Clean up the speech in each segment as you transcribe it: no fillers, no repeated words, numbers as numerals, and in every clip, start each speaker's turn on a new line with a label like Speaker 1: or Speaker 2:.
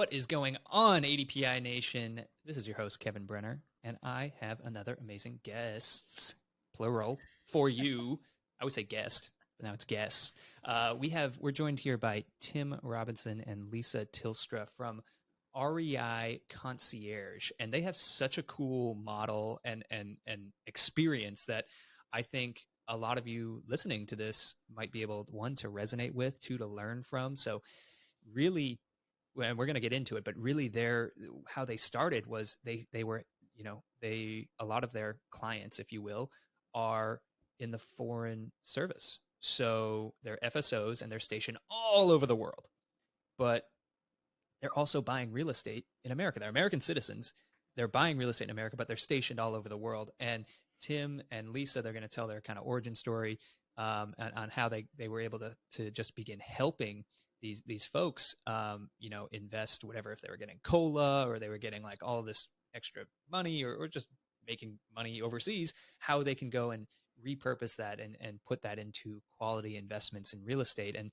Speaker 1: What is going on, ADPI Nation? This is your host, Kevin Brenner, and I have another amazing guests, plural, for you. I would say guest, but now it's guests. We're joined here by Tim Robinson and Lisa Tilstra from REI Concierge, and they have such a cool model and experience that I think a lot of you listening to this might be able, one, to resonate with, two, to learn from. So really, and we're going to get into it, but really how they started was they were, a lot of their clients, if you will, are in the foreign service. So they're FSOs and they're stationed all over the world, but they're also buying real estate in America. They're American citizens. They're buying real estate in America, but they're stationed all over the world. And Tim and Lisa, they're going to tell their kind of origin story on how they were able to just begin helping these folks, invest whatever, if they were getting COLA or they were getting like all this extra money or just making money overseas, how they can go and repurpose that and put that into quality investments in real estate. And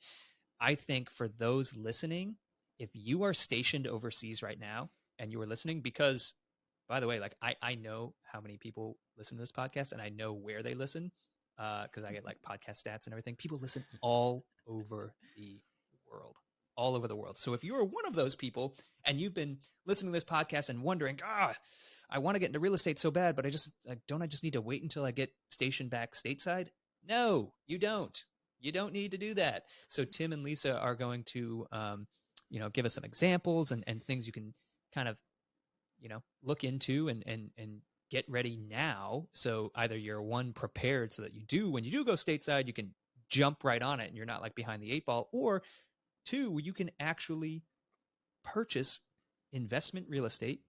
Speaker 1: I think for those listening, if you are stationed overseas right now and you are listening, because by the way, like I know how many people listen to this podcast and I know where they listen because I get like podcast stats and everything. People listen all over the world. So if you're one of those people and you've been listening to this podcast and wondering, I want to get into real estate so bad, but I just need to wait until I get stationed back stateside? No, you don't. You don't need to do that. So Tim and Lisa are going to, give us some examples and things you can kind of, look into and get ready now. So either you're one, prepared so that when you do go stateside, you can jump right on it and you're not like behind the eight ball, or two, you can actually purchase investment real estate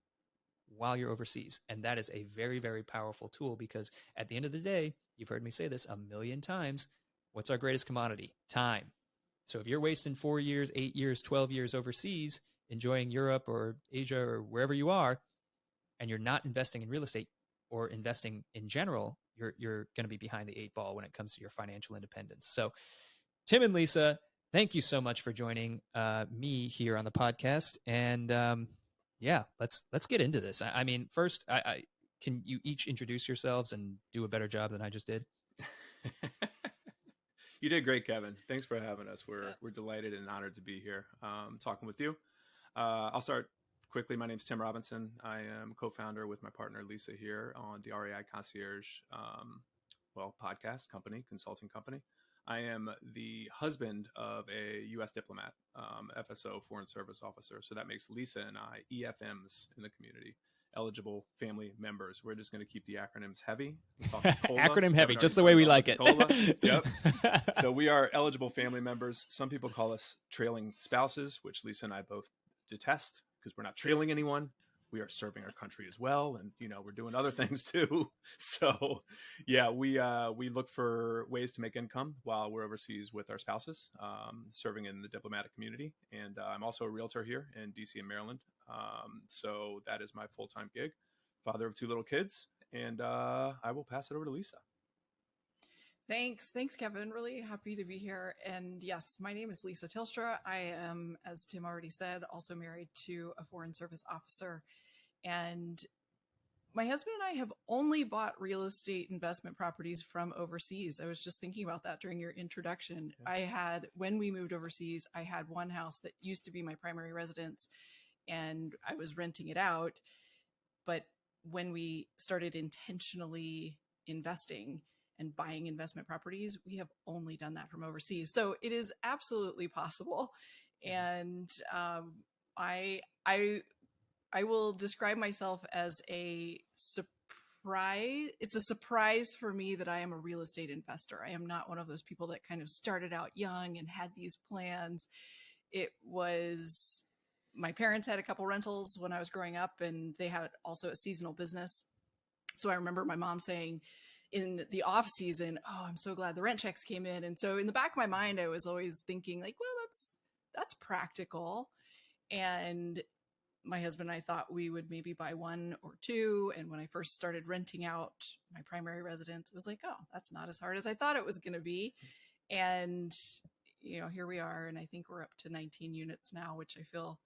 Speaker 1: while you're overseas. And that is a very, very powerful tool because at the end of the day, you've heard me say this a million times, what's our greatest commodity? Time. So if you're wasting 4 years, 8 years, 12 years overseas, enjoying Europe or Asia or wherever you are, and you're not investing in real estate or investing in general, you're going to be behind the eight ball when it comes to your financial independence. So Tim and Lisa, thank you so much for joining me here on the podcast. And let's get into this. I mean, first, I can you each introduce yourselves and do a better job than I just did?
Speaker 2: You did great, Kevin. Thanks for having us. We're delighted and honored to be here talking with you. I'll start quickly. My name is Tim Robinson. I am co-founder with my partner Lisa here on the REI Concierge podcast company, consulting company. I am the husband of a U.S. diplomat, FSO, Foreign Service Officer. So that makes Lisa and I EFMs in the community, eligible family members. We're just going to keep the acronyms heavy.
Speaker 1: Acronym heavy, just the way we like it.
Speaker 2: Yep. So we are eligible family members. Some people call us trailing spouses, which Lisa and I both detest because we're not trailing anyone. We are serving our country as well. And, we're doing other things too. So yeah, we look for ways to make income while we're overseas with our spouses, serving in the diplomatic community. And I'm also a realtor here in DC and Maryland. So that is my full-time gig, father of 2 little kids. And I will pass it over to Lisa.
Speaker 3: Thanks, Kevin. Really happy to be here. And yes, my name is Lisa Tilstra. I am, as Tim already said, also married to a Foreign Service officer. And my husband and I have only bought real estate investment properties from overseas. I was just thinking about that during your introduction. Yeah. When we moved overseas, I had one house that used to be my primary residence and I was renting it out. But when we started intentionally investing and buying investment properties, we have only done that from overseas. So it is absolutely possible. And I will describe myself as a surprise. It's a surprise for me that I am a real estate investor. I am not one of those people that kind of started out young and had these plans. It was, my parents had a couple rentals when I was growing up and they had also a seasonal business. So I remember my mom saying, in the off season, oh, I'm so glad the rent checks came in. And so in the back of my mind, I was always thinking like, well, that's practical. And my husband and I thought we would maybe buy 1 or 2. And when I first started renting out my primary residence, it was like, oh, that's not as hard as I thought it was going to be. And, here we are. And I think we're up to 19 units now, which I feel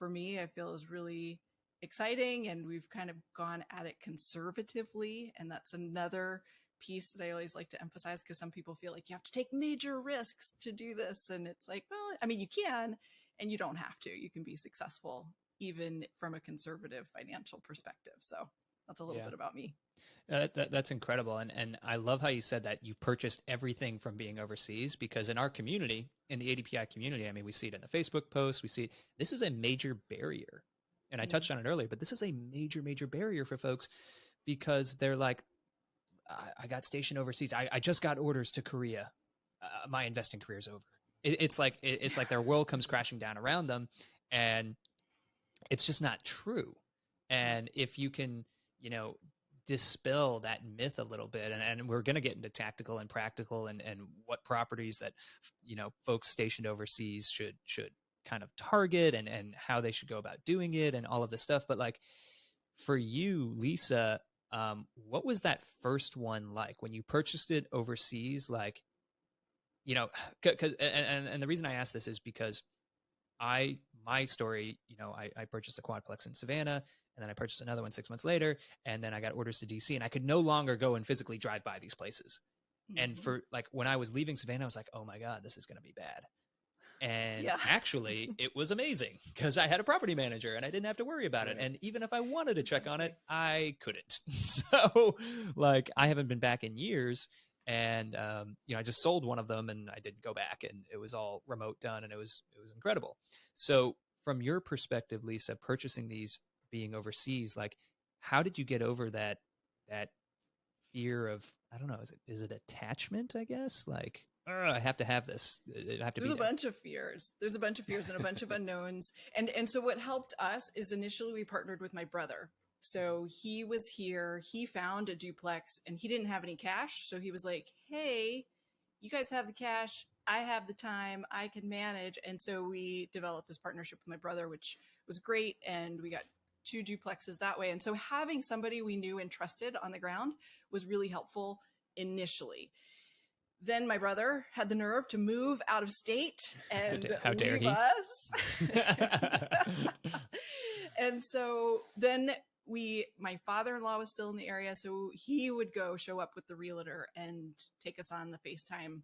Speaker 3: for me, I feel is really exciting, and we've kind of gone at it conservatively. And that's another piece that I always like to emphasize, because some people feel like you have to take major risks to do this. And it's like, well, I mean, you can, and you don't have to. You can be successful even from a conservative financial perspective. So that's a little bit about me.
Speaker 1: That's incredible. And I love how you said that you purchased everything from being overseas, because in our community, in the ADPI community, I mean, we see it in the Facebook posts, we see it, this is a major barrier. And I touched on it earlier, but this is a major, major barrier for folks, because they're like, I got stationed overseas. I just got orders to Korea. My investing career is over. It's like their world comes crashing down around them, and it's just not true. And if you can, dispel that myth a little bit, and we're going to get into tactical and practical and what properties that, folks stationed overseas should kind of target, and how they should go about doing it, and all of this stuff. But like for you, Lisa, what was that first one like when you purchased it overseas? Like, cause, and the reason I ask this is because my story, I purchased a quadplex in Savannah, and then I purchased another one 6 months later, and then I got orders to DC, and I could no longer go and physically drive by these places. And for like, when I was leaving Savannah, I was like, oh my God, this is going to be bad. And actually it was amazing, because I had a property manager and I didn't have to worry about it. And even if I wanted to check on it, I couldn't. So like, I haven't been back in years. And, I just sold one of them, and I didn't go back, and it was all remote done, and it was incredible. So from your perspective, Lisa, purchasing these, being overseas, like, how did you get over that fear of, I don't know, is it attachment, I guess? Like, I have to have this. It have to
Speaker 3: There's
Speaker 1: be
Speaker 3: a bunch of fears. There's a bunch of fears and a bunch of unknowns. And so what helped us is initially we partnered with my brother. So he was here, he found a duplex, and he didn't have any cash. So he was like, hey, you guys have the cash, I have the time, I can manage. And so we developed this partnership with my brother, which was great. And we got 2 duplexes that way. And so having somebody we knew and trusted on the ground was really helpful initially. Then my brother had the nerve to move out of state and
Speaker 1: how dare
Speaker 3: leave
Speaker 1: he?
Speaker 3: us. And so then my father-in-law was still in the area, so he would go show up with the realtor and take us on the FaceTime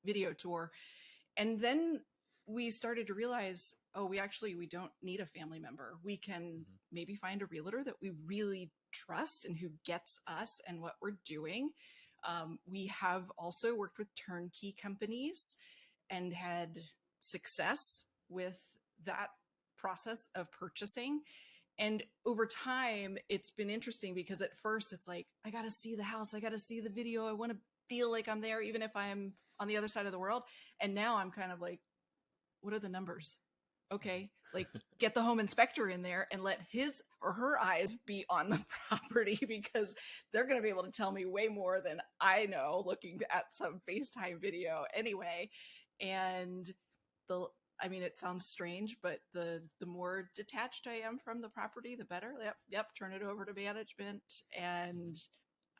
Speaker 3: video tour. And then we started to realize, oh, we don't need a family member. We can maybe find a realtor that we really trust and who gets us and what we're doing. We have also worked with turnkey companies and had success with that process of purchasing. And over time, it's been interesting, because at first it's like, I got to see the house, I got to see the video, I want to feel like I'm there, even if I'm on the other side of the world. And now I'm kind of like, what are the numbers? Okay, like get the home inspector in there and let his or her eyes be on the property, because they're going to be able to tell me way more than I know looking at some FaceTime video anyway. And it sounds strange, but the more detached I am from the property, the better. Yep, turn it over to management. And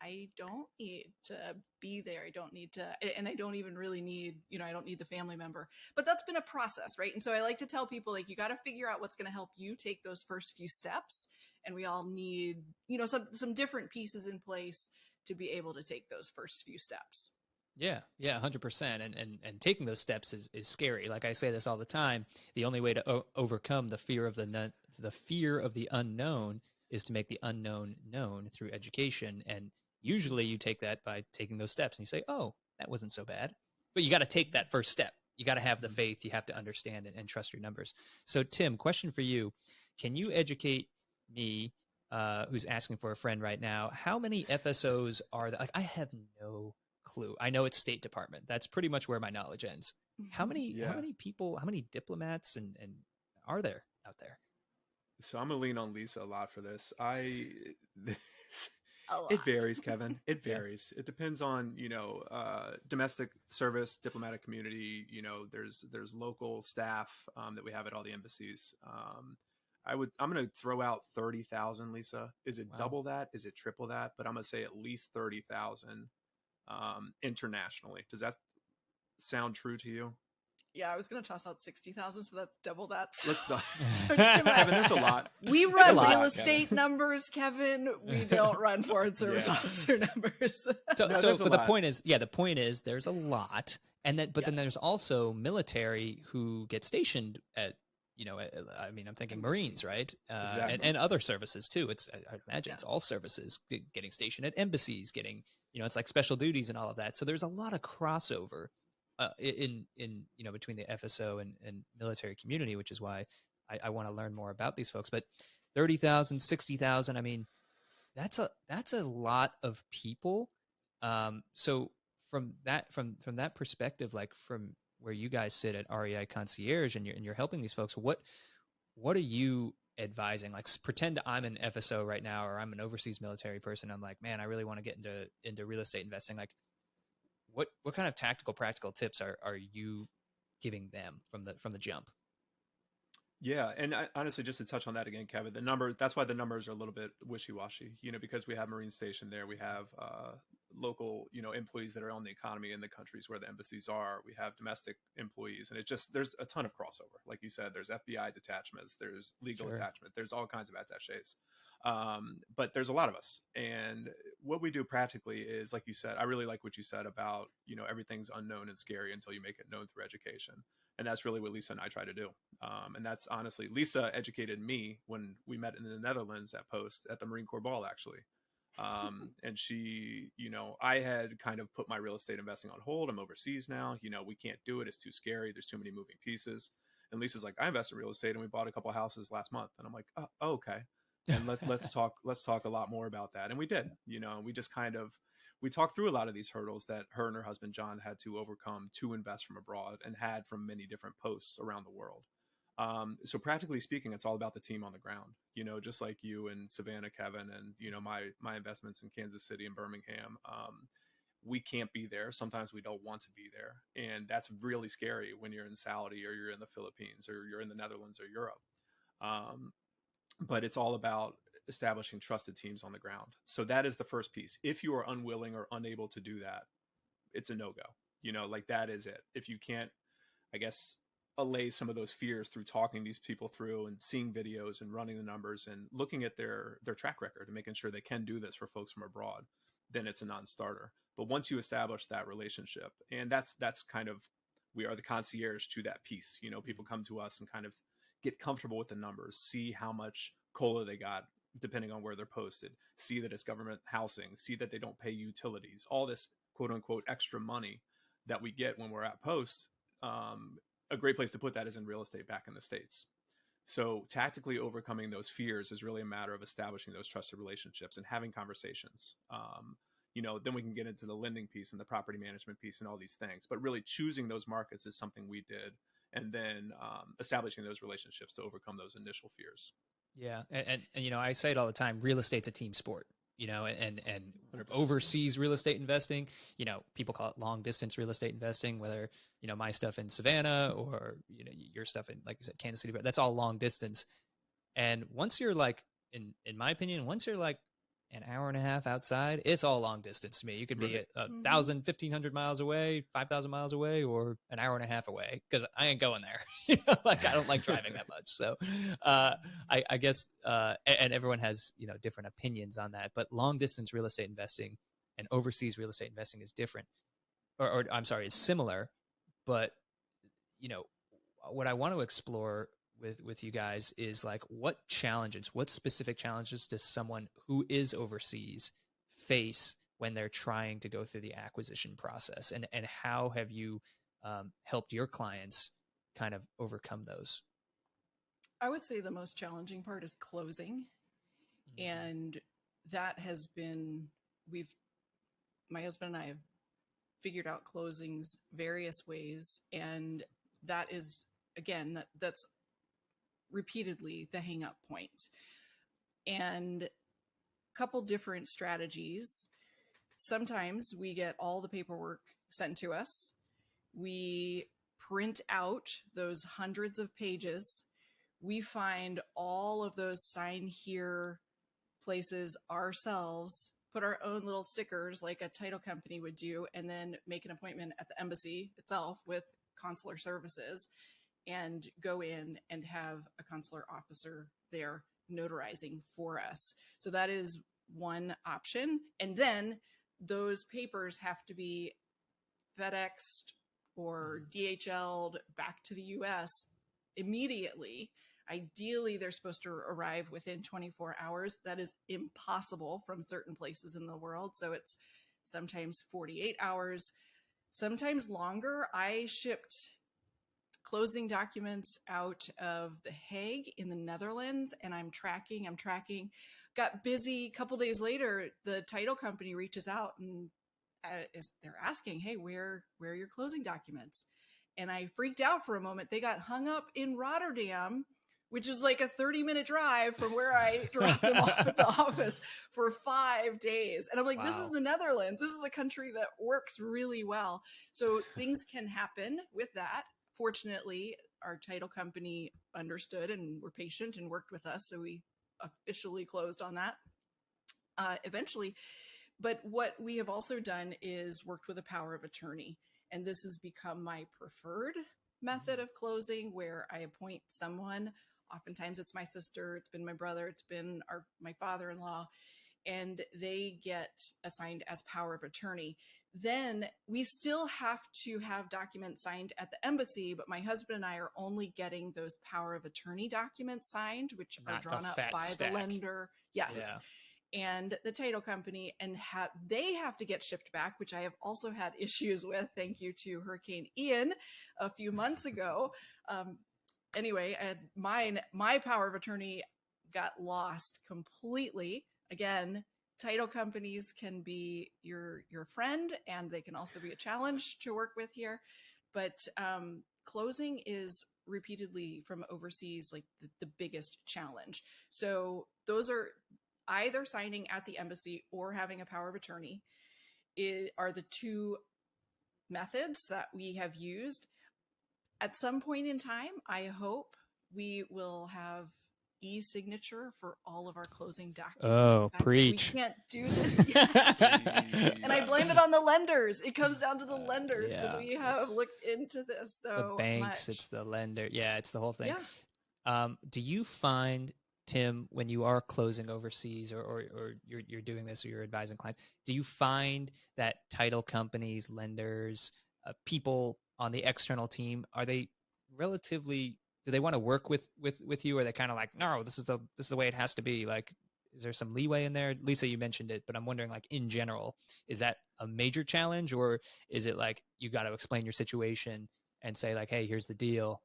Speaker 3: I don't need to be there. I don't need to, and I don't even really need, I don't need the family member. But that's been a process, right? And so I like to tell people, like, you got to figure out what's going to help you take those first few steps. And we all need, some different pieces in place to be able to take those first few steps.
Speaker 1: Yeah, 100%. And taking those steps is scary. Like I say this all the time. The only way to overcome the fear of the unknown is to make the unknown known through education. And usually you take that by taking those steps, and you say, oh, that wasn't so bad. But you got to take that first step. You got to have the faith. You have to understand it and trust your numbers. So Tim, question for you. Can you educate me, who's asking for a friend right now, how many FSOs are there? Like, I have no clue. I know it's State Department. That's pretty much where my knowledge ends. How many people, how many diplomats and are there out there?
Speaker 2: So I'm gonna lean on Lisa a lot for this. It varies, Kevin. It varies. It depends on, domestic service, diplomatic community. There's local staff that we have at all the embassies. I'm going to throw out 30,000, Lisa. Is it double that? Is it triple that? But I'm going to say at least 30,000 internationally. Does that sound true to you?
Speaker 3: Yeah, I was going to toss out 60,000, so that's double that.
Speaker 2: Let's not.
Speaker 3: So
Speaker 2: Kevin, that's a lot.
Speaker 3: we run
Speaker 2: a lot,
Speaker 3: real
Speaker 2: Kevin.
Speaker 3: estate numbers, Kevin. We don't run foreign service
Speaker 2: Yeah.
Speaker 3: officer numbers.
Speaker 1: So,
Speaker 2: No,
Speaker 1: so
Speaker 2: there's a
Speaker 1: but the
Speaker 2: lot.
Speaker 1: point is there's a lot, and then
Speaker 3: Yes.
Speaker 1: there's also military who get stationed at, I mean, I'm thinking Marines, right?
Speaker 2: Exactly.
Speaker 1: And other services too. I'd imagine it's
Speaker 3: Yes.
Speaker 1: all services getting stationed at embassies, getting, it's like special duties and all of that. So there's a lot of crossover in between the FSO and military community, which is why I want to learn more about these folks. But 30,000, 60,000, I mean, that's a lot of people. So from that perspective, like from where you guys sit at REI Concierge and you're helping these folks, what are you advising? Like, pretend I'm an FSO right now, or I'm an overseas military person. I'm like, man, I really want to get into real estate investing. Like, what kind of tactical, practical tips are you giving them from the jump?
Speaker 2: Yeah, and honestly, just to touch on that again, Kevin, that's why the numbers are a little bit wishy-washy, because we have Marine Station there, we have local, employees that are on the economy in the countries where the embassies are, we have domestic employees, and there's a ton of crossover. Like you said, there's FBI detachments, there's legal attachment, there's all kinds of attaches. But there's a lot of us. And what we do practically is, like you said, I really like what you said about, everything's unknown and scary until you make it known through education. And that's really what Lisa and I try to do. And that's honestly, Lisa educated me when we met in the Netherlands at Post at the Marine Corps Ball, actually. And she, I had kind of put my real estate investing on hold. I'm overseas now. We can't do it. It's too scary. There's too many moving pieces. And Lisa's like, I invest in real estate and we bought a couple of houses last month. And I'm like, oh, okay. And let's talk a lot more about that. And we did, and we just we talked through a lot of these hurdles that her and her husband, John, had to overcome to invest from abroad and had from many different posts around the world. So practically speaking, it's all about the team on the ground, just like you and Savannah, Kevin, and, my investments in Kansas City and Birmingham. We can't be there. Sometimes we don't want to be there. And that's really scary when you're in Saudi or you're in the Philippines or you're in the Netherlands or Europe. But it's all about establishing trusted teams on the ground. So that is the first piece. If you are unwilling or unable to do that, it's a no-go. Like that is it. If you can't, I guess, allay some of those fears through talking these people through and seeing videos and running the numbers and looking at their track record and making sure they can do this for folks from abroad, then it's a non-starter. But once you establish that relationship, and that's kind of, we are the concierge to that piece. People come to us and kind of get comfortable with the numbers, see how much COLA they got, depending on where they're posted, see that it's government housing, see that they don't pay utilities, all this quote unquote extra money that we get when we're at Post. A great place to put that is in real estate back in the States. So tactically overcoming those fears is really a matter of establishing those trusted relationships and having conversations. Then we can get into the lending piece and the property management piece and all these things, but really choosing those markets is something we did. And then establishing those relationships to overcome those initial fears.
Speaker 1: Yeah. And I say it all the time, real estate's a team sport, and
Speaker 2: 100%.
Speaker 1: overseas real estate investing, people call it long distance real estate investing, whether, my stuff in Savannah or, your stuff in, like you said, Kansas City, but that's all long distance. And once you're like, in my opinion, once you're like an hour and a half outside, it's all long distance to me. You could be 1,000, 1,500 miles away, 5,000 miles away, or an hour and a half away, because I ain't going there. Like, I don't like driving that much. So I guess, and everyone has, different opinions on that, but long distance real estate investing and overseas real estate investing is different, or I'm sorry, is similar. But, what I want to explore with you guys is like, what specific challenges does someone who is overseas face when they're trying to go through the acquisition process, and how have you helped your clients kind of overcome those?
Speaker 3: I would say the most challenging part is closing.
Speaker 1: Mm-hmm.
Speaker 3: And that has been, my husband and I have figured out closings various ways. And that is, again, that's repeatedly the hang up point. And a couple different strategies. Sometimes we get all the paperwork sent to us. We print out those hundreds of pages. We find all of those sign here places ourselves, put our own little stickers like a title company would do, and then make an appointment at the embassy itself with consular services and go in and have a consular officer there notarizing for us. So that is one option. And then those papers have to be FedExed or DHL'd back to the US immediately. Ideally, they're supposed to arrive within 24 hours. That is impossible from certain places in the world. So it's sometimes 48 hours, sometimes longer. I shipped closing documents out of The Hague in the Netherlands, and I'm tracking, got busy. A couple days later, the title company reaches out and they're asking, hey, where are your closing documents? And I freaked out for a moment. They got hung up in Rotterdam, which is like a 30-minute drive from where I dropped them off at the office, for 5 days. And I'm like, This is the Netherlands. This is a country that works really well. So things can happen with that. Fortunately, our title company understood and were patient and worked with us. So we officially closed on that eventually. But what we have also done is worked with a power of attorney. And this has become my preferred method of closing, where I appoint someone. Oftentimes it's my sister, it's been my brother, it's been my father-in-law, and they get assigned as power of attorney. Then we still have to have documents signed at the embassy, but my husband and I are only getting those power of attorney documents signed, which are drawn up by the lender. Yes. Yeah. And the title company, and they have to get shipped back, which I have also had issues with. Thank you to Hurricane Ian a few months ago. Anyway, my power of attorney got lost completely. Again, title companies can be your friend, and they can also be a challenge to work with here. But closing is repeatedly from overseas like the biggest challenge. So those are either signing at the embassy or having a power of attorney are the two methods that we have used. At some point in time, I hope we will have e-signature for all of our closing documents.
Speaker 1: Oh, preach.
Speaker 3: We can't do this yet. And I blame it on the lenders. It comes down to the lenders, because we have looked into this so
Speaker 1: the banks,
Speaker 3: much.
Speaker 1: It's the lender. Yeah, it's the whole thing.
Speaker 3: Yeah.
Speaker 1: Do you find, Tim, when you are closing overseas or you're doing this, or you're advising clients, do you find that title companies, lenders, people on the external team, are they relatively, do they want to work with you? Or are they kind of like, no, this is the way it has to be? Like, is there some leeway in there? Lisa, you mentioned it, but I'm wondering, like, in general, is that a major challenge, or is it like you got to explain your situation and say like, hey, here's the deal,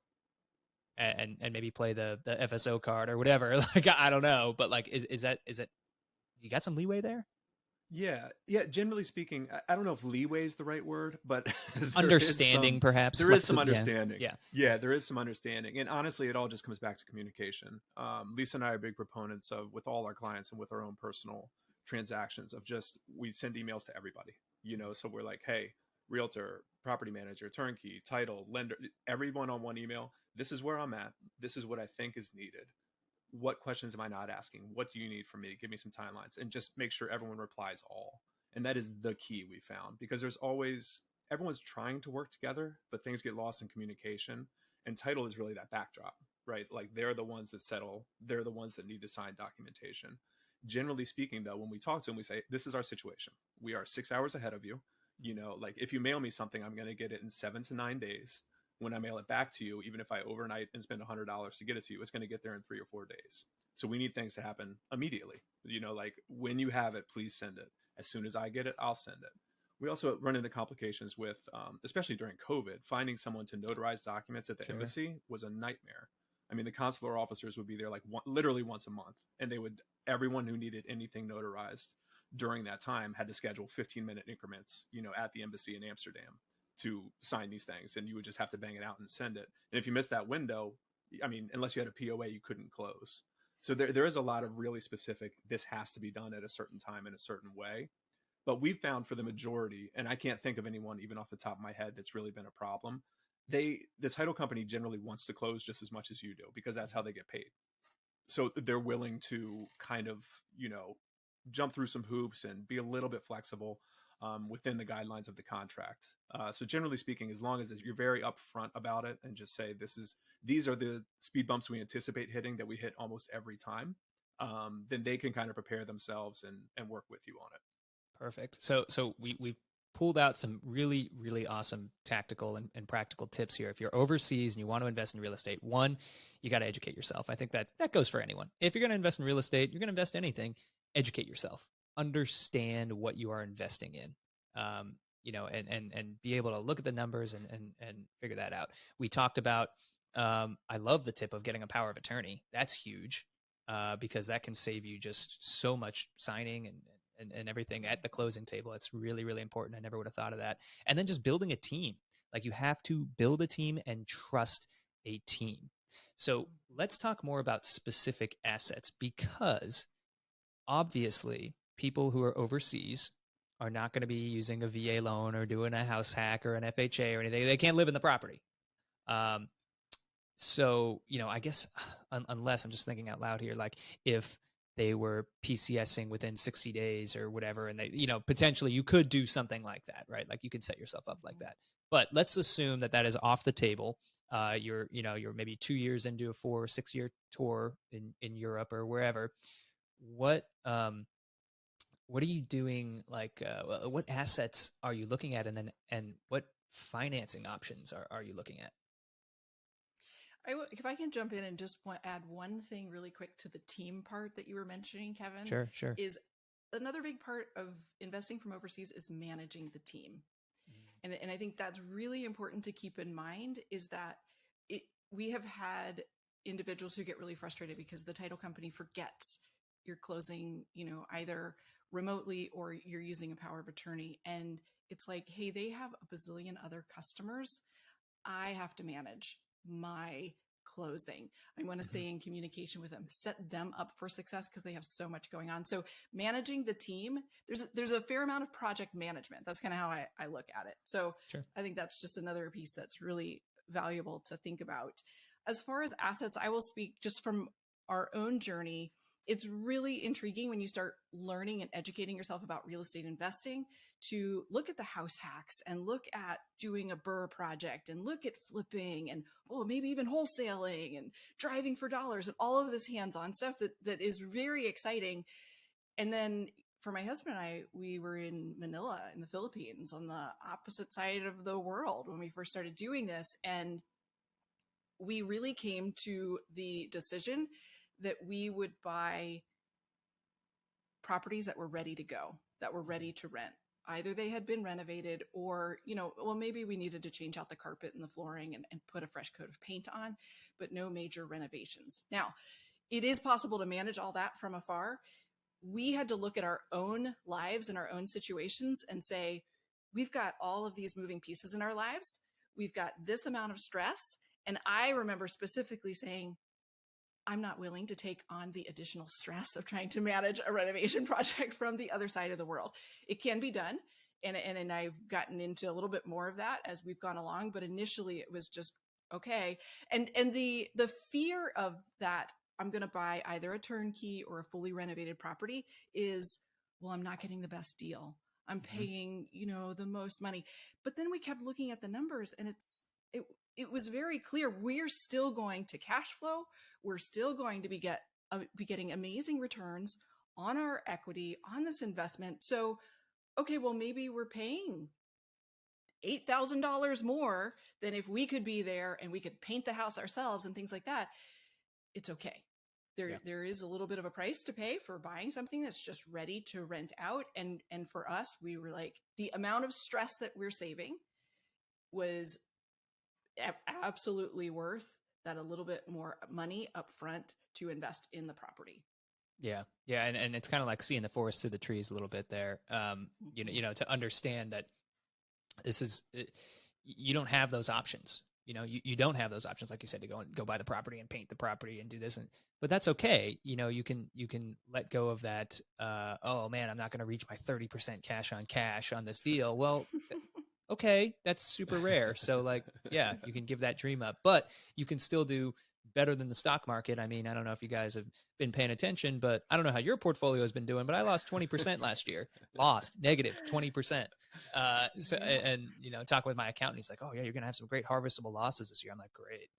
Speaker 1: and maybe play the FSO card or whatever? Like, I don't know, but like, is that you got some leeway there?
Speaker 2: Yeah. Generally speaking, I don't know if leeway is the right word, but
Speaker 1: understanding, perhaps.
Speaker 2: There is some understanding.
Speaker 1: Yeah,
Speaker 2: there is some understanding. And honestly, it all just comes back to communication. Lisa and I are big proponents of, with all our clients and with our own personal transactions, of just, we send emails to everybody, so we're like, hey, realtor, property manager, turnkey, title, lender, everyone on one email. This is where I'm at. This is what I think is needed. What questions am I not asking? What do you need from me? Give me some timelines, and just make sure everyone replies all. And that is the key we found, because there's always, everyone's trying to work together, but things get lost in communication. And title is really that backdrop, right? Like, they're the ones that settle. They're the ones that need the signed documentation. Generally speaking, though, when we talk to them, we say, this is our situation. We are 6 hours ahead of you. Like, if you mail me something, I'm going to get it in 7 to 9 days. When I mail it back to you, even if I overnight and spend $100 to get it to you, it's going to get there in 3 or 4 days. So we need things to happen immediately. Like, when you have it, please send it. As soon as I get it, I'll send it. We also run into complications with, especially during COVID, finding someone to notarize documents at the embassy was a nightmare. I mean, the consular officers would be there like literally once a month, and everyone who needed anything notarized during that time had to schedule 15-minute increments, at the embassy in Amsterdam to sign these things, and you would just have to bang it out and send it. And if you missed that window, I mean, unless you had a POA, you couldn't close. So there is a lot of really specific, this has to be done at a certain time in a certain way. But we've found, for the majority, and I can't think of anyone even off the top of my head that's really been a problem, the title company generally wants to close just as much as you do, because that's how they get paid. So they're willing to kind of, jump through some hoops and be a little bit flexible. within the guidelines of the contract. So generally speaking, as long as you're very upfront about it and just say these are the speed bumps we anticipate hitting that we hit almost every time, then they can kind of prepare themselves and work with you on it.
Speaker 1: Perfect. So we pulled out some really, really awesome tactical and practical tips here. If you're overseas and you want to invest in real estate, one, you got to educate yourself. I think that goes for anyone. If you're going to invest in real estate, you're going to invest in anything, educate yourself. Understand what you are investing in. And be able to look at the numbers and figure that out. We talked about, I love the tip of getting a power of attorney. That's huge, because that can save you just so much signing and everything at the closing table. It's really, really important. I never would have thought of that. And then just building a team. Like, you have to build a team and trust a team. So let's talk more about specific assets, because obviously people who are overseas are not going to be using a VA loan or doing a house hack or an FHA or anything. They can't live in the property. So, I guess unless, I'm just thinking out loud here, like if they were PCSing within 60 days or whatever, and they, potentially you could do something like that, right? Like you could set yourself up like that. But let's assume that is off the table. You're maybe 2 years into a 4 or 6 year tour in Europe or wherever. What are you doing? Like, what assets are you looking at, and what financing options are you looking at?
Speaker 3: If I can jump in and just add one thing really quick to the team part that you were mentioning, Kevin.
Speaker 1: Sure.
Speaker 3: Is another big part of investing from overseas is managing the team. And I think that's really important to keep in mind, is that we have had individuals who get really frustrated because the title company forgets you're closing, either remotely or you're using a power of attorney. And it's like, hey, they have a bazillion other customers. I have to manage my closing. I want to stay in communication with them, set them up for success because they have so much going on. So managing the team, there's a fair amount of project management. That's kind of how I look at it. So
Speaker 1: Sure.
Speaker 3: I think that's just another piece that's really valuable to think about. As far as assets, I will speak just from our own journey. It's really intriguing when you start learning and educating yourself about real estate investing to look at the house hacks and look at doing a BRRRR project and look at flipping and maybe even wholesaling and driving for dollars and all of this hands-on stuff that is very exciting. And then for my husband and I, we were in Manila in the Philippines on the opposite side of the world when we first started doing this. And we really came to the decision that we would buy properties that were ready to go, that were ready to rent. Either they had been renovated or, maybe we needed to change out the carpet and the flooring and put a fresh coat of paint on, but no major renovations. Now, it is possible to manage all that from afar. We had to look at our own lives and our own situations and say, we've got all of these moving pieces in our lives. We've got this amount of stress. And I remember specifically saying, I'm not willing to take on the additional stress of trying to manage a renovation project from the other side of the world. It can be done. And I've gotten into a little bit more of that as we've gone along, but initially it was just, okay. And the fear of that, I'm going to buy either a turnkey or a fully renovated property is, well, I'm not getting the best deal. I'm paying, the most money. But then we kept looking at the numbers and it was very clear we're still going to cash flow. We're still going to be getting amazing returns on our equity, on this investment. So, okay, well, maybe we're paying $8,000 more than if we could be there and we could paint the house ourselves and things like that. It's okay. There is a little bit of a price to pay for buying something that's just ready to rent out. And for us, we were like, the amount of stress that we're saving was absolutely worth that a little bit more money up front to invest in the property.
Speaker 1: Yeah. And it's kind of like seeing the forest through the trees a little bit there. To understand that you don't have those options. You don't have those options, like you said, to go buy the property and paint the property and do this, but that's okay. You can let go of that. Oh man, I'm not going to reach my 30% cash on this deal. Well, okay, that's super rare. So you can give that dream up, but you can still do better than the stock market. I mean, I don't know if you guys have been paying attention, but I don't know how your portfolio has been doing, but I lost 20% last year. Lost negative 20%. And talking with my accountant, he's like, "Oh yeah, you're gonna have some great harvestable losses this year." I'm like, "Great."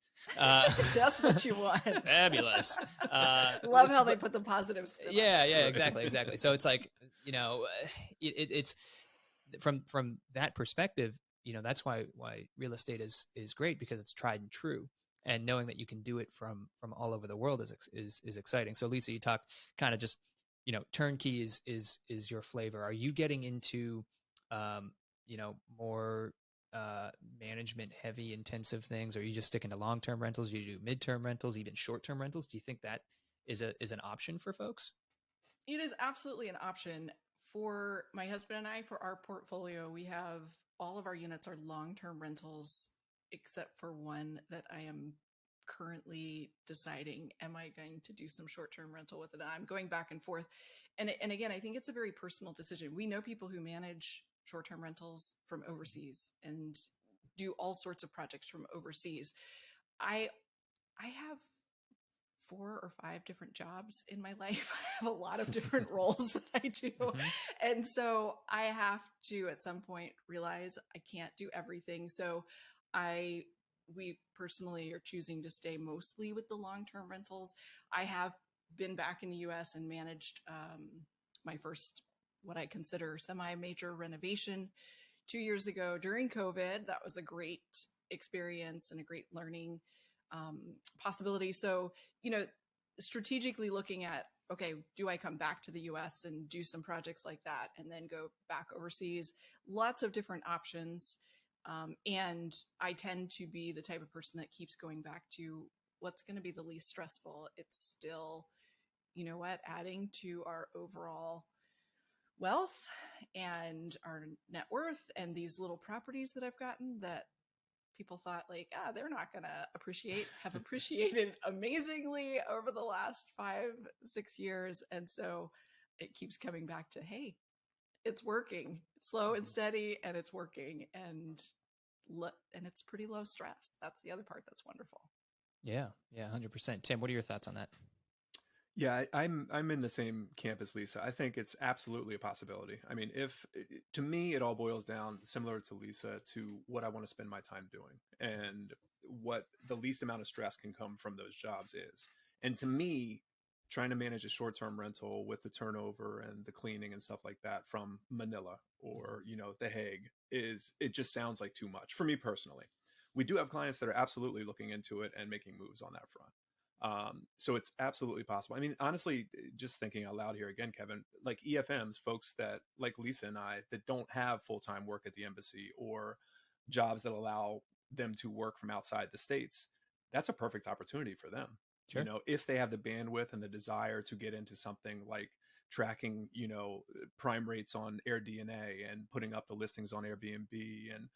Speaker 3: Just what you want.
Speaker 1: Fabulous.
Speaker 3: Love how they put the positive spin.
Speaker 1: Yeah, exactly. So it's like, it's from that perspective, that's why real estate is great, because it's tried and true, and knowing that you can do it from all over the world is exciting. So Lisa, you talked kind of just, turnkey is your flavor. Are you getting into more management heavy intensive things? Or are you just sticking to long-term rentals? Do you do midterm rentals, even short-term rentals? Do you think that is an option for folks?
Speaker 3: It is absolutely an option for my husband and I. For our portfolio, we have all of our units are long-term rentals, except for one that I am currently deciding, am I going to do some short-term rental with it? I'm going back and forth. And again, I think it's a very personal decision. We know people who manage short-term rentals from overseas and do all sorts of projects from overseas. I have 4 or 5 different jobs in my life. I have a lot of different roles that I do.
Speaker 1: Mm-hmm.
Speaker 3: And so I have to, at some point, realize I can't do everything. So we personally are choosing to stay mostly with the long-term rentals. I have been back in the US and managed my first, what I consider semi-major renovation 2 years ago during COVID. That was a great experience and a great learning possibility. So, strategically looking at, okay, do I come back to the US and do some projects like that and then go back overseas? Lots of different options. And I tend to be the type of person that keeps going back to what's going to be the least stressful. It's still, adding to our overall wealth and our net worth, and these little properties that I've gotten that people thought like, they're not going to have appreciated amazingly over the last 5-6 years. And so it keeps coming back to, hey, it's working. It's slow and steady, and it's working, and it's pretty low stress. That's the other part that's wonderful.
Speaker 1: Yeah, 100%. Tim, what are your thoughts on that?
Speaker 2: Yeah, I'm in the same camp as Lisa. I think it's absolutely a possibility. I mean, to me, it all boils down, similar to Lisa, to what I want to spend my time doing and what the least amount of stress can come from those jobs is. And to me, trying to manage a short-term rental with the turnover and the cleaning and stuff like that from Manila or, The Hague it just sounds like too much for me personally. We do have clients that are absolutely looking into it and making moves on that front. So it's absolutely possible. I mean, honestly, just thinking out loud here again, Kevin, like EFMs, folks that like Lisa and I, that don't have full-time work at the embassy or jobs that allow them to work from outside the States, that's a perfect opportunity for them.
Speaker 1: Sure.
Speaker 2: If they have the bandwidth and the desire to get into something like tracking, prime rates on AirDNA and putting up the listings on Airbnb and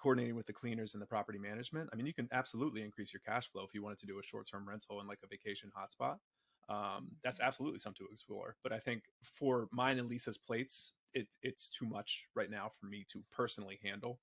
Speaker 2: coordinating with the cleaners and the property management. I mean, you can absolutely increase your cash flow if you wanted to do a short-term rental in like a vacation hotspot. That's absolutely something to explore. But I think for mine and Lisa's plates, it's too much right now for me to personally handle.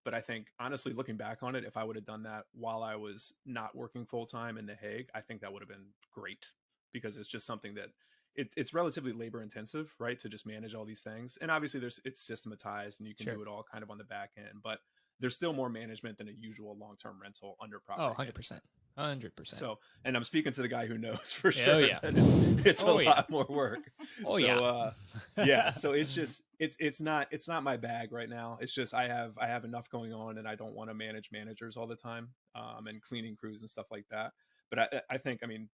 Speaker 2: But I think, honestly, looking back on it, if I would have done that while I was not working full-time in The Hague, I think that would have been great, because it's just something that it's relatively labor intensive, right? To just manage all these things. And obviously it's systematized and you can do it all kind of on the back end, but there's still more management than a usual long-term rental under property.
Speaker 1: Oh, 100%. 100%.
Speaker 2: So, and I'm speaking to the guy who knows for sure.
Speaker 1: Oh, yeah.
Speaker 2: It's a lot more work.
Speaker 1: Oh,
Speaker 2: so, yeah. So it's just, it's not my bag right now. It's just, I have enough going on and I don't want to manage managers all the time, and cleaning crews and stuff like that. But I think, I mean,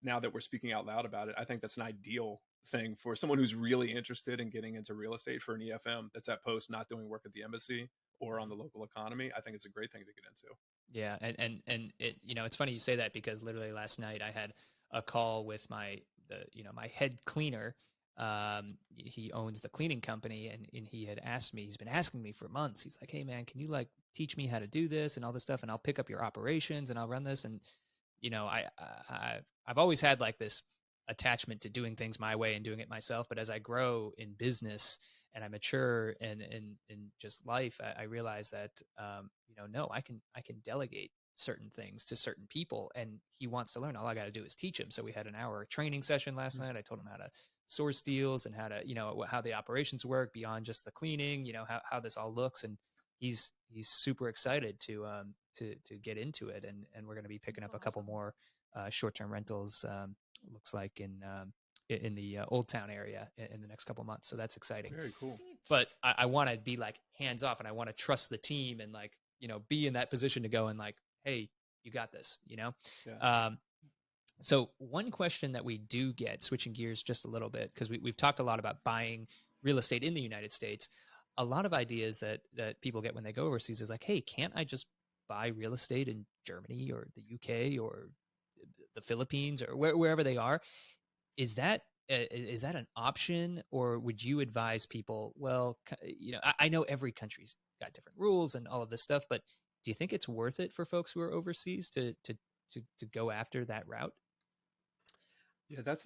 Speaker 2: now that we're speaking out loud about it, I think that's an ideal thing for someone who's really interested in getting into real estate, for an EFM that's at post not doing work at the embassy or on the local economy. I think it's a great thing to get into.
Speaker 1: Yeah. And it, it's funny you say that, because literally last night I had a call with my head cleaner. He owns the cleaning company, and he had asked me, he's been asking me for months. He's like, "Hey man, can you like teach me how to do this and all this stuff? And I'll pick up your operations and I'll run this." And I've always had like this attachment to doing things my way and doing it myself. But as I grow in business and I mature in just life, I realize that, no, I can delegate certain things to certain people, and he wants to learn. All I got to do is teach him. So we had an hour training session last night. I told him how to source deals and how to, how the operations work beyond just the cleaning, how this all looks. And he's super excited to get into it. And we're going to be picking up a couple more short-term rentals. Looks like in the Old Town area in the next couple months. So that's exciting.
Speaker 2: Very cool.
Speaker 1: But I want to be like hands off, and I want to trust the team and like, be in that position to go and like, hey, you got this,
Speaker 2: Yeah.
Speaker 1: So one question that we do get, switching gears just a little bit, because we've talked a lot about buying real estate in the United States. A lot of ideas that people get when they go overseas is like, hey, can't I just buy real estate in Germany or the UK or the Philippines or wherever they are? Is that an option, or would you advise people, well, I know every country's got different rules and all of this stuff, but do you think it's worth it for folks who are overseas to go after that route?
Speaker 2: Yeah, that's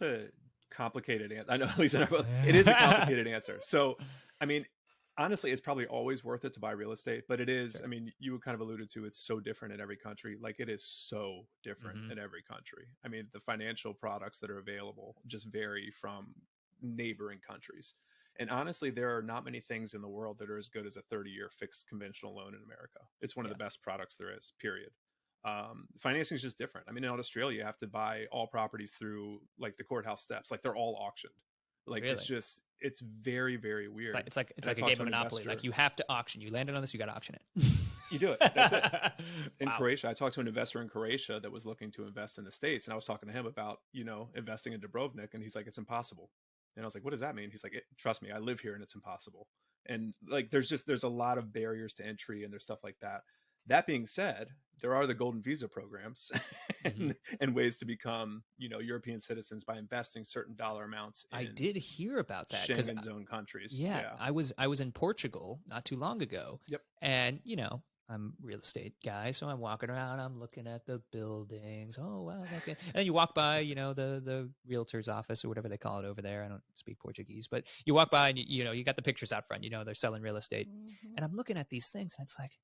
Speaker 2: a complicated answer. I know, Lisa, it is a complicated answer. So, I mean, honestly, it's probably always worth it to buy real estate, but it is,
Speaker 1: Sure.
Speaker 2: I mean, you kind of alluded to, it's so different in every country. Like, it is so different in every country. I mean, the financial products that are available just vary from neighboring countries. And honestly, there are not many things in the world that are as good as a 30-year fixed conventional loan in America. It's one of the best products there is, period. Financing is just different. I mean, in Australia, you have to buy all properties through like the courthouse steps. Like, they're all auctioned. Like,
Speaker 1: Really?
Speaker 2: it's very, very weird.
Speaker 1: It's like a game of Monopoly. Like, you have to auction. You landed on this, you got to auction it.
Speaker 2: You do it. That's it. In
Speaker 1: Wow.
Speaker 2: Croatia, I talked to an investor in Croatia that was looking to invest in the States. And I was talking to him about, investing in Dubrovnik. And he's like, it's impossible. And I was like, what does that mean? He's like, trust me, I live here and it's impossible. And like, there's a lot of barriers to entry and there's stuff like that. That being said, there are the golden visa programs and ways to become, European citizens by investing certain dollar amounts in
Speaker 1: I did hear about that.
Speaker 2: Schengen zone countries.
Speaker 1: Yeah, I was in Portugal not too long ago.
Speaker 2: Yep.
Speaker 1: And, I'm a real estate guy, so I'm walking around, I'm looking at the buildings. Oh, wow, that's good. And then you walk by, the realtor's office or whatever they call it over there. I don't speak Portuguese, but you walk by and, you got the pictures out front, they're selling real estate. And I'm looking at these things and it's like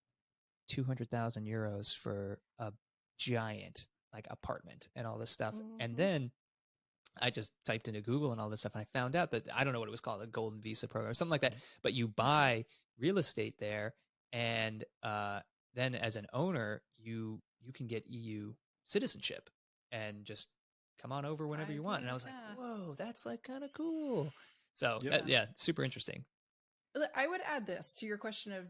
Speaker 1: 200,000 euros for a giant like apartment and all this stuff. And then I just typed into Google and all this stuff, and I found out that, I don't know what it was called, a golden visa program or something like that, but you buy real estate there. And then as an owner, you can get EU citizenship and just come on over whenever you want. And I was like, whoa, that's like kind of cool. So super interesting.
Speaker 3: I would add this to your question of,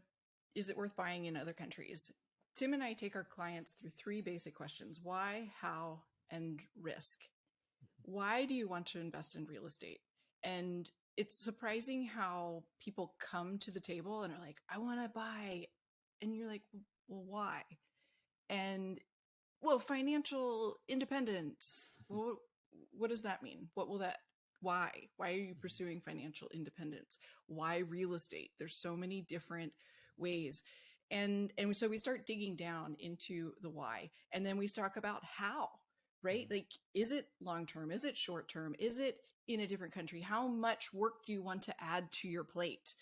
Speaker 3: is it worth buying in other countries? Tim and I take our clients through 3 basic questions: why, how, and risk. Why do you want to invest in real estate? And it's surprising how people come to the table and are like, I want to buy. And you're like, well, why? And, well, financial independence. Well, what does that mean? Why? Why are you pursuing financial independence? Why real estate? There's so many different ways. And so we start digging down into the why. And then we talk about how, right? Like, is it long-term? Is it short-term? Is it in a different country? How much work do you want to add to your plate?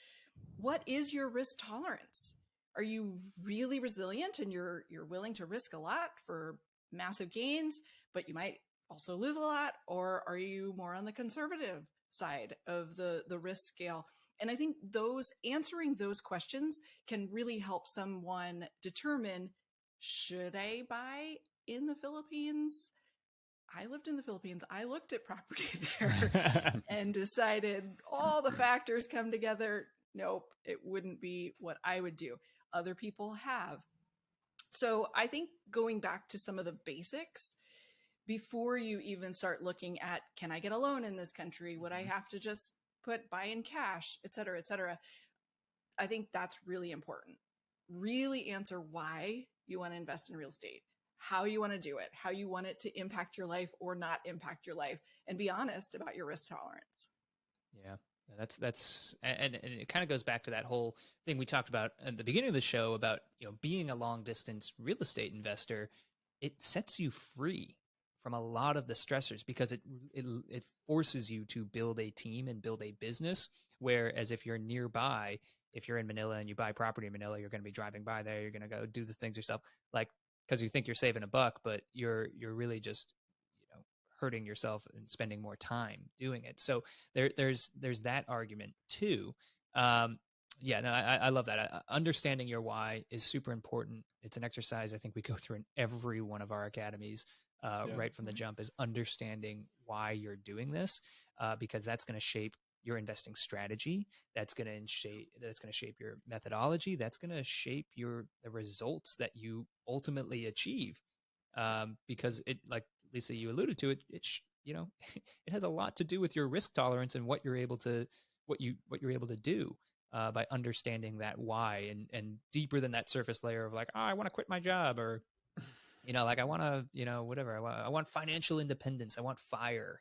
Speaker 3: What is your risk tolerance? Are you really resilient and you're willing to risk a lot for massive gains, but you might also lose a lot? Or are you more on the conservative side of the risk scale? And I think answering those questions can really help someone determine, should I buy in the Philippines? I lived in the Philippines. I looked at property there and decided all the factors come together. Nope, it wouldn't be what I would do. Other people have. So I think going back to some of the basics, before you even start looking at, can I get a loan in this country? Would I have to just buy in cash, et cetera, et cetera? I think that's really important. Really answer why you want to invest in real estate, how you want to do it, how you want it to impact your life or not impact your life, and be honest about your risk tolerance.
Speaker 1: Yeah, that's and it kind of goes back to that whole thing we talked about at the beginning of the show about, being a long distance real estate investor. It sets you free from a lot of the stressors because it forces you to build a team and build a business. Whereas if you're nearby, if you're in Manila and you buy property in Manila, you're going to be driving by there. You're going to go do the things yourself, like because you think you're saving a buck, but you're really just hurting yourself and spending more time doing it. So there's that argument too. Yeah, no, I love that. Understanding your why is super important. It's an exercise I think we go through in every one of our academies right from the jump, is understanding why you're doing this, because that's going to shape your investing strategy. That's going to shape your methodology. That's going to shape the results that you ultimately achieve. Because it, like Lisa, you alluded to it, it has a lot to do with your risk tolerance and what you're able to do by understanding that why, and deeper than that surface layer of like, oh, I want to quit my job, or like I want to, whatever. I want financial independence. I want fire.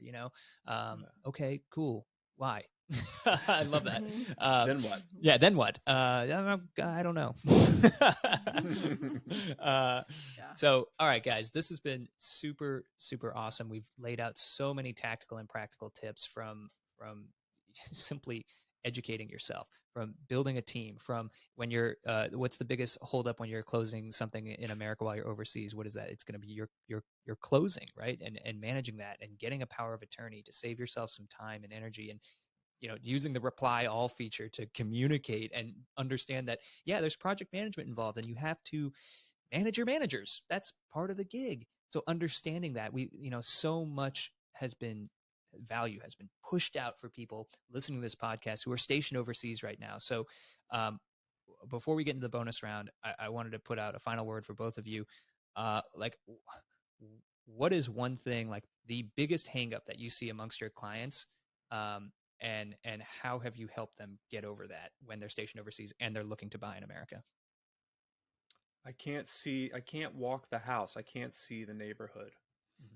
Speaker 1: Okay, cool. Why? I love that.
Speaker 2: Then what?
Speaker 1: Yeah. Then what? I don't know. So, all right, guys, this has been super, super awesome. We've laid out so many tactical and practical tips from simply educating yourself, from building a team, from when you're what's the biggest holdup when you're closing something in America while you're overseas? What is that? It's going to be your closing, right? And managing that and getting a power of attorney to save yourself some time and energy, and using the reply all feature to communicate and understand that, yeah, there's project management involved and you have to manage your managers. That's part of the gig. So understanding that, so much value has been pushed out for people listening to this podcast who are stationed overseas right now. So before we get into the bonus round, I wanted to put out a final word for both of you. What is one thing, like the biggest hang up that you see amongst your clients, and how have you helped them get over that when they're stationed overseas and they're looking to buy in America?
Speaker 2: I can't walk the house. I can't see the neighborhood.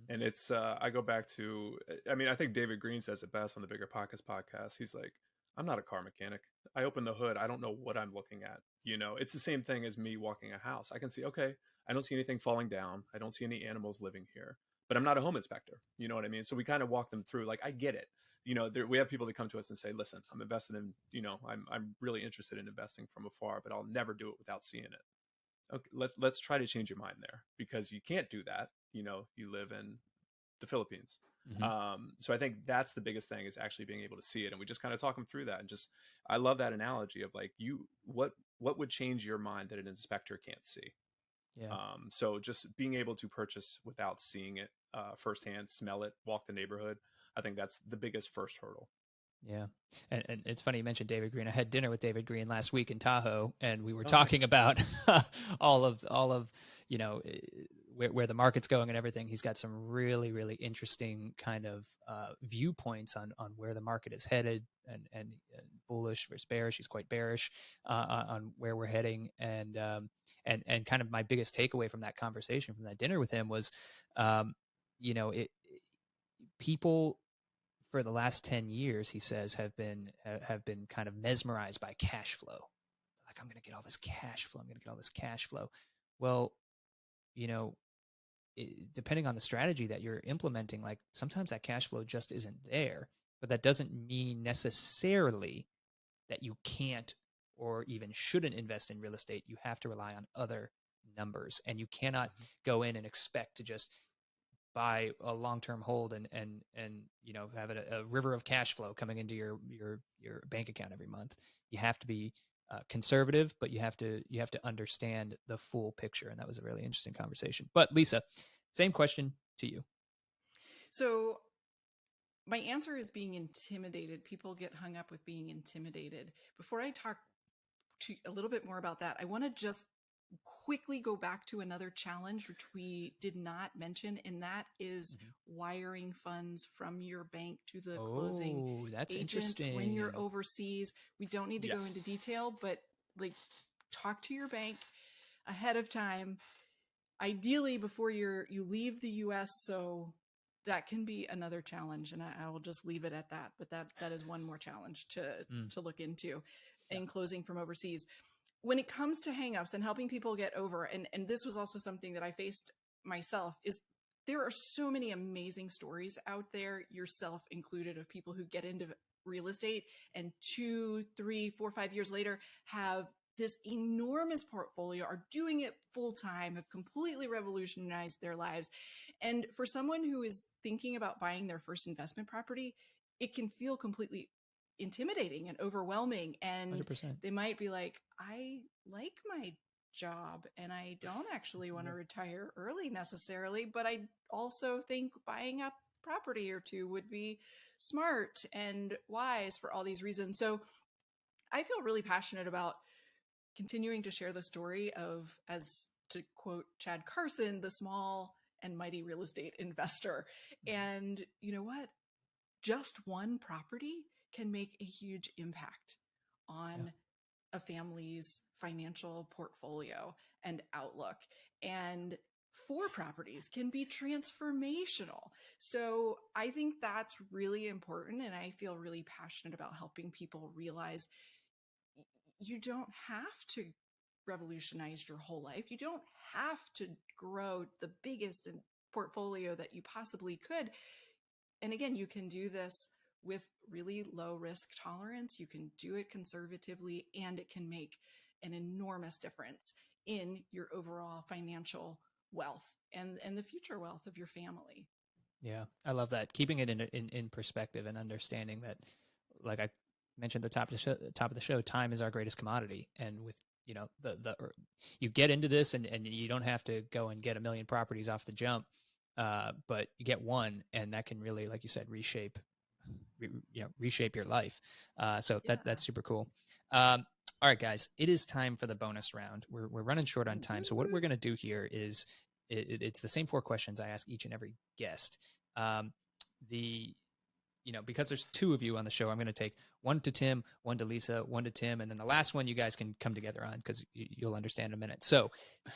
Speaker 2: And it's, I go back to, I think David Green says it best on the Bigger Pockets podcast. He's like, I'm not a car mechanic. I open the hood. I don't know what I'm looking at. It's the same thing as me walking a house. I can see, okay, I don't see anything falling down. I don't see any animals living here, but I'm not a home inspector. You know what I mean? So we kind of walk them through, like, I get it. We have people that come to us and say, listen, I'm invested in, I'm really interested in investing from afar, but I'll never do it without seeing it. Okay, let's try to change your mind there, because you can't do that. You live in the Philippines. So I think that's the biggest thing, is actually being able to see it. And we just kind of talk them through that. And I love that analogy of like, what would change your mind that an inspector can't see?
Speaker 1: Yeah.
Speaker 2: So just being able to purchase without seeing it firsthand, smell it, walk the neighborhood. I think that's the biggest first hurdle.
Speaker 1: Yeah. And it's funny you mentioned David Green. I had dinner with David Green last week in Tahoe, and we were talking about all of where the market's going and everything. He's got some really, really interesting kind of viewpoints on where the market is headed, and bullish versus bearish. He's quite bearish on where we're heading. And kind of my biggest takeaway from that conversation, from that dinner with him, was, people for the last 10 years, he says, have been kind of mesmerized by cash flow. Like, I'm going to get all this cash flow. I'm going to get all this cash flow. Well, depending on the strategy that you're implementing, like sometimes that cash flow just isn't there, but that doesn't mean necessarily that you can't or even shouldn't invest in real estate. You have to rely on other numbers, and you cannot go in and expect to just buy a long-term hold and have a river of cash flow coming into your bank account every month. You have to be conservative, but you have to understand the full picture. And that was a really interesting conversation. But Lisa, same question to you.
Speaker 3: So my answer is being intimidated. People get hung up with being intimidated. Before I talk a little bit more about that, I want to just quickly go back to another challenge which we did not mention, and that is wiring funds from your bank to the closing
Speaker 1: that's
Speaker 3: agent
Speaker 1: interesting.
Speaker 3: when you're overseas. We don't need to go into detail, but like, talk to your bank ahead of time, ideally before you leave the US. So that can be another challenge, and I will just leave it at that. But that is one more challenge to look into in closing from overseas. When it comes to hangups and helping people get over, and this was also something that I faced myself, is there are so many amazing stories out there, yourself included, of people who get into real estate, and 2, 3, 4, 5 years later have this enormous portfolio, are doing it full time, have completely revolutionized their lives. And for someone who is thinking about buying their first investment property, it can feel completely intimidating and overwhelming. And
Speaker 1: 100%.
Speaker 3: they might be like, I like my job and I don't actually want to retire early necessarily, but I also think buying a property or two would be smart and wise for all these reasons. So I feel really passionate about continuing to share the story of, as to quote Chad Carson, the small and mighty real estate investor. And you know what? Just one property can make a huge impact on a family's financial portfolio and outlook. And 4 properties can be transformational. So I think that's really important. And I feel really passionate about helping people realize you don't have to revolutionize your whole life. You don't have to grow the biggest portfolio that you possibly could. And again, you can do this with really low risk tolerance. You can do it conservatively, and it can make an enormous difference in your overall financial wealth and the future wealth of your family.
Speaker 1: Yeah, I love that. Keeping it in perspective and understanding that, like I mentioned at the top of the show, time is our greatest commodity. And with, you know, you get into this and you don't have to go and get a million properties off the jump, but you get one, and that can really, like you said, reshape your life. So that's super cool. All right, guys, it is time for the bonus round. We're running short on time. So what we're going to do here is it's the same 4 questions I ask each and every guest. Because there's 2 of you on the show, I'm going to take 1 to Tim, 1 to Lisa, 1 to Tim, and then the last one you guys can come together on because you'll understand in a minute. So,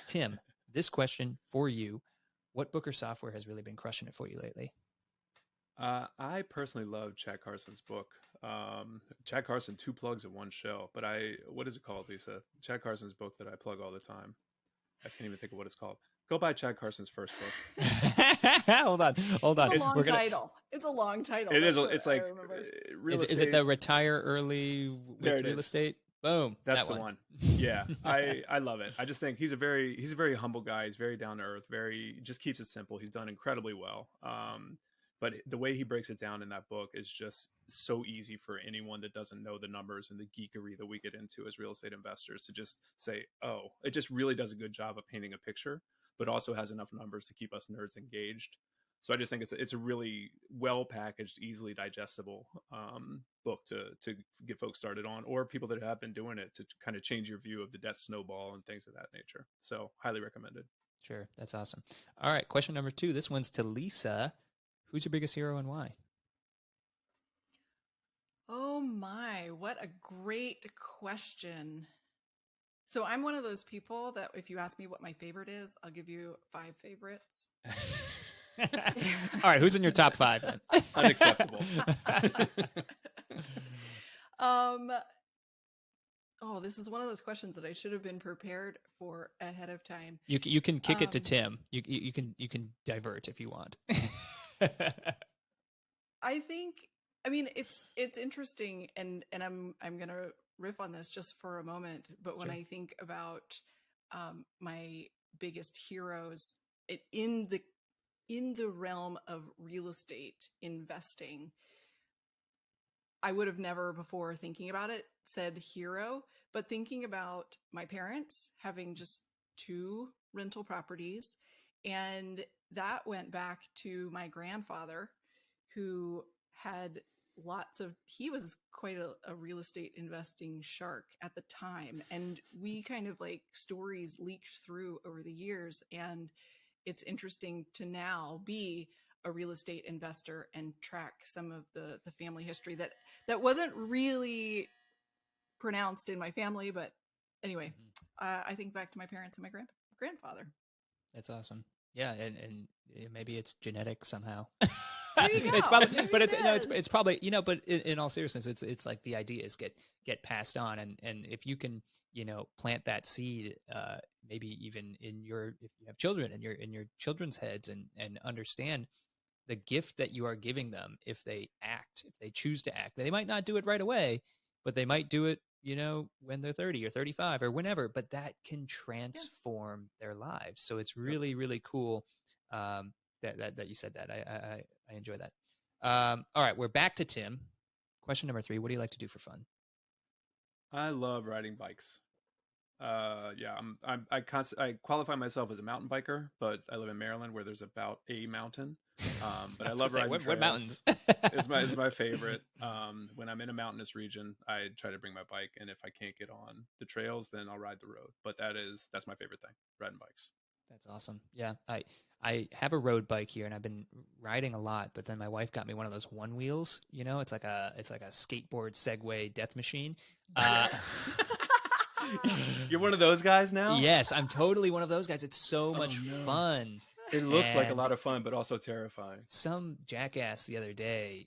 Speaker 1: Tim, this question for you: what book or software has really been crushing it for you lately?
Speaker 2: I personally love Chad Carson's book. Chad Carson, 2 plugs in one show. But what is it called, Lisa? Chad Carson's book that I plug all the time. I can't even think of what it's called. Go buy Chad Carson's first book.
Speaker 1: Hold on.
Speaker 3: It's a long title. It's a long title.
Speaker 2: It is. It's like real estate.
Speaker 1: Is it the Retire Early with Real Estate? Boom.
Speaker 2: That's the one. Yeah, I love it. I just think he's a very humble guy. He's very down to earth. Just keeps it simple. He's done incredibly well. But the way he breaks it down in that book is just so easy for anyone that doesn't know the numbers and the geekery that we get into as real estate investors to just say, oh, it just really does a good job of painting a picture, but also has enough numbers to keep us nerds engaged. So I just think it's a really well packaged, easily digestible book to get folks started on, or people that have been doing it to kind of change your view of the debt snowball and things of that nature. So highly recommended.
Speaker 1: Sure. That's awesome. All right. Question number 2. This one's to Lisa. Who's your biggest hero and why?
Speaker 3: Oh my, what a great question. So I'm one of those people that if you ask me what my favorite is, I'll give you 5 favorites.
Speaker 1: All right, who's in your top 5 then?
Speaker 2: Unacceptable.
Speaker 3: This is one of those questions that I should have been prepared for ahead of time.
Speaker 1: You can kick it to Tim. You can divert if you want.
Speaker 3: It's interesting, and I'm gonna riff on this just for a moment. But when I think about my biggest heroes in the realm of real estate investing, I would have never before thinking about it said hero, but thinking about my parents having just 2 rental properties, and that went back to my grandfather, who had he was quite a real estate investing shark at the time. And we kind of like stories leaked through over the years. And it's interesting to now be a real estate investor and track some of the family history that wasn't really pronounced in my family. But anyway, I think back to my parents and my grandfather.
Speaker 1: That's awesome. Yeah. And maybe it's genetic somehow.
Speaker 3: There you go.
Speaker 1: It's probably, but it's probably, but in all seriousness, it's like the ideas get passed on. And if you can, plant that seed, maybe even if you have children in your children's heads and understand the gift that you are giving them if they choose to act. They might not do it right away, but they might do it, when they're 30 or 35 or whenever, but that can transform their lives. So it's really, really cool that you said that. I enjoy that. All right, we're back to Tim. Question number 3, what do you like to do for fun?
Speaker 2: I love riding bikes. Yeah, I qualify myself as a mountain biker, but I live in Maryland where there's about a mountain. But I love riding trails.
Speaker 1: What mountains?
Speaker 2: It's my favorite. When I'm in a mountainous region, I try to bring my bike, and if I can't get on the trails, then I'll ride the road. But that's my favorite thing, riding bikes.
Speaker 1: That's awesome. Yeah, I have a road bike here, and I've been riding a lot. But then my wife got me one of those one wheels. It's like a skateboard Segway death machine.
Speaker 2: You're one of those guys now?
Speaker 1: Yes, I'm totally one of those guys. It's so much fun.
Speaker 2: It looks like a lot of fun, but also terrifying.
Speaker 1: Some jackass the other day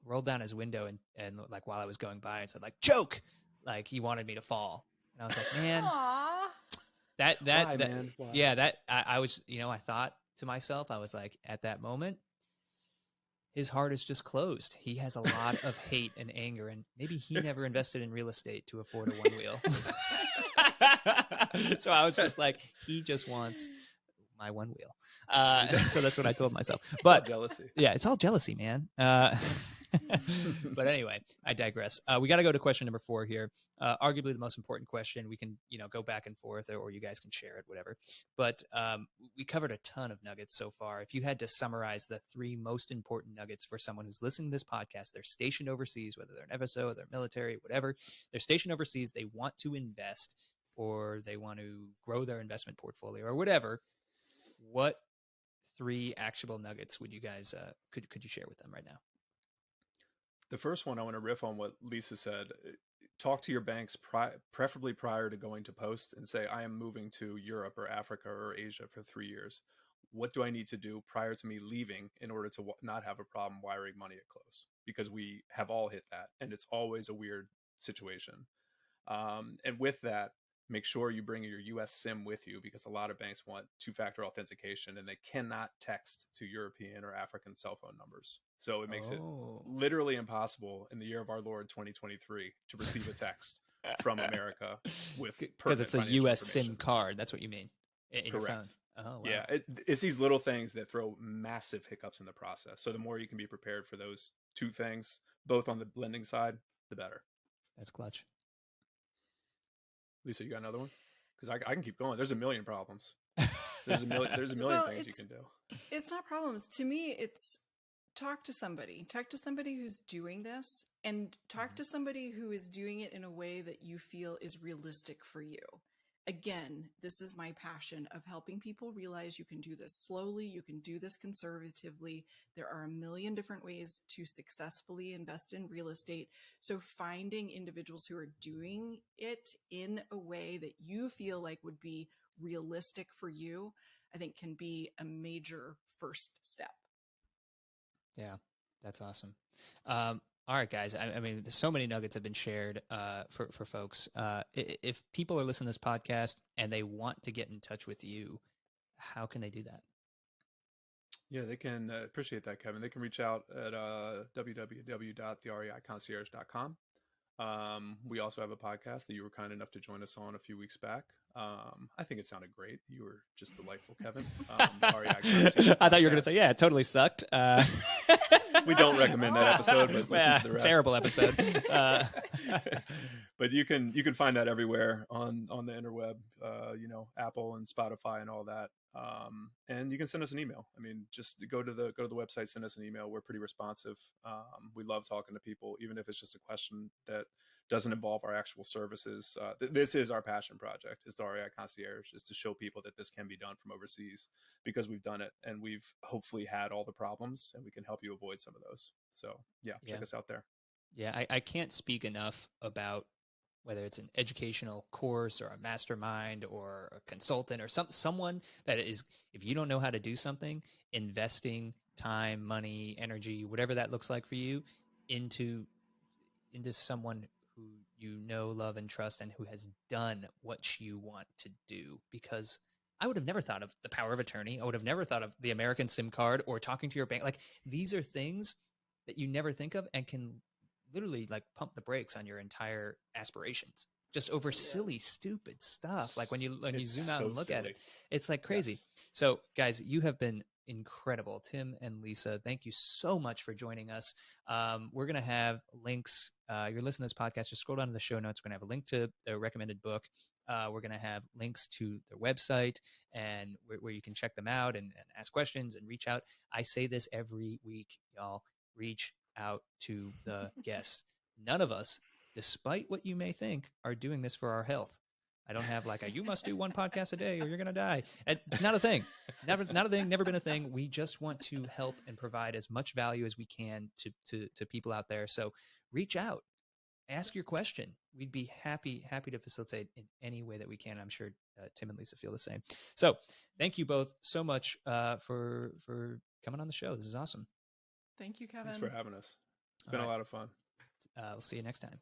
Speaker 1: rolled down his window and like while I was going by and said like, "Joke!" Like he wanted me to fall, and I was like, "Man,
Speaker 2: man? Why?
Speaker 1: Yeah, that I was, I thought to myself, I was like, at that moment, his heart is just closed. He has a lot of hate and anger, and maybe he never invested in real estate to afford a one wheel." So I was just like, he just wants my one wheel. So that's what I told myself. But
Speaker 2: jealousy.
Speaker 1: Yeah, it's all jealousy, man. But anyway, I digress. We got to go to question number 4 here. Arguably the most important question. We can, go back and forth, or you guys can share it, whatever. But we covered a ton of nuggets so far. If you had to summarize the 3 most important nuggets for someone who's listening to this podcast, they're stationed overseas, whether they're an FSO, they're military, whatever, they're stationed overseas, they want to invest, or they want to grow their investment portfolio, or whatever. What 3 actionable nuggets would you guys could you share with them right now?
Speaker 2: The first one, I want to riff on what Lisa said. Talk to your banks preferably prior to going to post and say, I am moving to Europe or Africa or Asia for 3 years. What do I need to do prior to me leaving in order to not have a problem wiring money at close? Because we have all hit that, and it's always a weird situation. And with that, make sure you bring your US SIM with you, because a lot of banks want 2-factor authentication, and they cannot text to European or African cell phone numbers. So it makes it literally impossible in the year of our Lord 2023 to receive a text from America with
Speaker 1: because it's a US SIM card. That's what you mean in your phone. Oh, wow.
Speaker 2: Yeah, it's these little things that throw massive hiccups in the process. So the more you can be prepared for those 2 things, both on the lending side, the better.
Speaker 1: That's clutch.
Speaker 2: Lisa, you got another one? Because I can keep going. There's a million problems. There's a million things you can do.
Speaker 3: It's not problems. To me, it's talk to somebody. Talk to somebody who's doing this, and talk to somebody who is doing it in a way that you feel is realistic for you. Again, this is my passion of helping people realize you can do this slowly, you can do this conservatively. There are a million different ways to successfully invest in real estate. So finding individuals who are doing it in a way that you feel like would be realistic for you, I think can be a major first step.
Speaker 1: Yeah, that's awesome. All right, guys. I mean, so many nuggets have been shared for folks. If people are listening to this podcast and they want to get in touch with you, how can they do that?
Speaker 2: Yeah, they can. Appreciate that, Kevin. They can reach out at www.thereiconcierge.com. We also have a podcast that you were kind enough to join us on a few weeks back. I think it sounded great. You were just delightful, Kevin. The REI Concierge
Speaker 1: I thought you were going to say, yeah, it totally sucked.
Speaker 2: We don't recommend that episode, but listen to the rest.
Speaker 1: Terrible episode.
Speaker 2: But you can find that everywhere on the interweb, Apple and Spotify and all that. And you can send us an email. I mean, just go to the website, send us an email. We're pretty responsive. We love talking to people, even if it's just a question that doesn't involve our actual services. This is our passion project, is the REI Concierge, is to show people that this can be done from overseas, because we've done it and we've hopefully had all the problems, and we can help you avoid some of those. So check us out there.
Speaker 1: Yeah, I can't speak enough about whether it's an educational course or a mastermind or a consultant or someone that is, if you don't know how to do something, investing time, money, energy, whatever that looks like for you, into someone who you know, love, and trust, and who has done what you want to do. Because I would have never thought of the power of attorney. I would have never thought of the American SIM card or talking to your bank. Like these are things that you never think of and can literally like pump the brakes on your entire aspirations just over silly, stupid stuff. Like when you zoom out and look at it, it's like crazy.
Speaker 2: Yes.
Speaker 1: So guys, you have been incredible. Tim and Lisa, thank you so much for joining us. We're going to have links. You're listening to this podcast, just scroll down to the show notes. We're going to have a link to the recommended book. We're going to have links to their website and where you can check them out and ask questions and reach out. I say this every week, y'all. Reach out to the guests. None of us, despite what you may think, are doing this for our health. I don't have like you must do one podcast a day or you're going to die. It's not a thing. Not a thing. Never been a thing. We just want to help and provide as much value as we can to people out there. So reach out, ask your question. We'd be happy to facilitate in any way that we can. I'm sure Tim and Lisa feel the same. So thank you both so much for coming on the show. This is awesome.
Speaker 3: Thank you, Kevin.
Speaker 2: Thanks for having us. It's been a lot of fun.
Speaker 1: We'll see you next time.